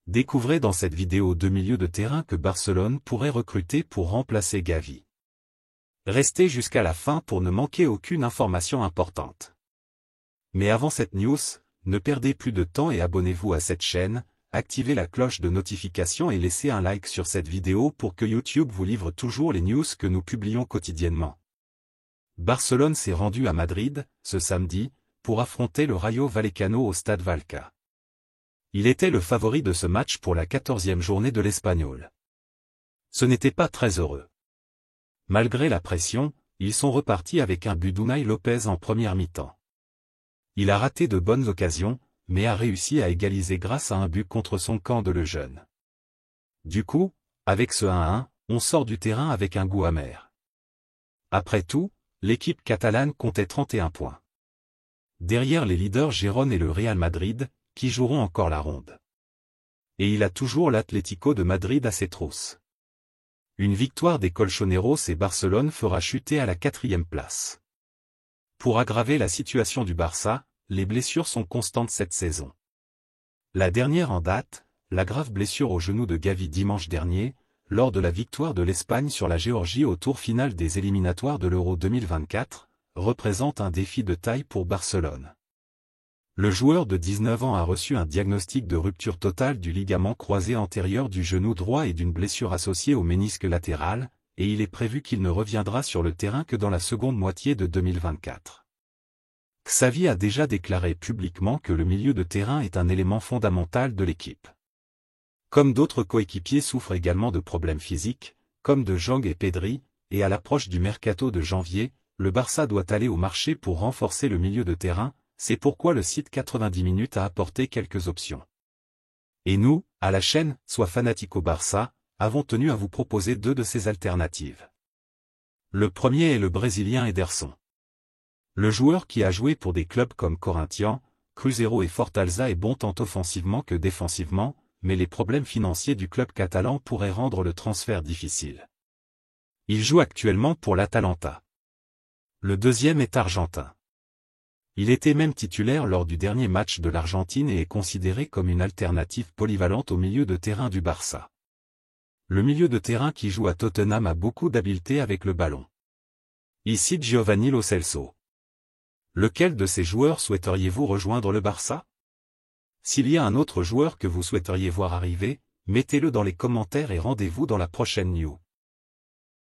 Découvrez dans cette vidéo 2 milieux de terrain que Barcelone pourrait recruter pour remplacer Gavi. Restez jusqu'à la fin pour ne manquer aucune information importante. Mais avant cette news, ne perdez plus de temps et abonnez-vous à cette chaîne, activez la cloche de notification et laissez un like sur cette vidéo pour que YouTube vous livre toujours les news que nous publions quotidiennement. Barcelone s'est rendu à Madrid, ce samedi, pour affronter le Rayo Vallecano au stade Vallecas. Il était le favori de ce match pour la 14e journée de l'Espagnol. Ce n'était pas très heureux. Malgré la pression, ils sont repartis avec un but d'Unai Lopez en première mi-temps. Il a raté de bonnes occasions, mais a réussi à égaliser grâce à un but contre son camp de Le Jeune. Du coup, avec ce 1-1, on sort du terrain avec un goût amer. Après tout, l'équipe catalane comptait 31 points. Derrière les leaders Gérone et le Real Madrid, qui joueront encore la ronde. Et il a toujours l'Atlético de Madrid à ses trousses. Une victoire des Colchoneros et Barcelone fera chuter à la 4e place. Pour aggraver la situation du Barça, les blessures sont constantes cette saison. La dernière en date, la grave blessure au genou de Gavi dimanche dernier, lors de la victoire de l'Espagne sur la Géorgie au tour final des éliminatoires de l'Euro 2024, représente un défi de taille pour Barcelone. Le joueur de 19 ans a reçu un diagnostic de rupture totale du ligament croisé antérieur du genou droit et d'une blessure associée au ménisque latéral, et il est prévu qu'il ne reviendra sur le terrain que dans la seconde moitié de 2024. Xavi a déjà déclaré publiquement que le milieu de terrain est un élément fondamental de l'équipe. Comme d'autres coéquipiers souffrent également de problèmes physiques, comme De Jong et Pedri, et à l'approche du mercato de janvier, le Barça doit aller au marché pour renforcer le milieu de terrain. C'est pourquoi le site 90 minutes a apporté quelques options. Et nous, à la chaîne, Sois Fanatico Barça, avons tenu à vous proposer 2 de ces alternatives. Le premier est le Brésilien Ederson. Le joueur qui a joué pour des clubs comme Corinthians, Cruzeiro et Fortaleza est bon tant offensivement que défensivement, mais les problèmes financiers du club catalan pourraient rendre le transfert difficile. Il joue actuellement pour l'Atalanta. Le deuxième est argentin. Il était même titulaire lors du dernier match de l'Argentine et est considéré comme une alternative polyvalente au milieu de terrain du Barça. Le milieu de terrain qui joue à Tottenham a beaucoup d'habileté avec le ballon. Ici Giovanni Lo Celso. Lequel de ces joueurs souhaiteriez-vous rejoindre le Barça? S'il y a un autre joueur que vous souhaiteriez voir arriver, mettez-le dans les commentaires et rendez-vous dans la prochaine news.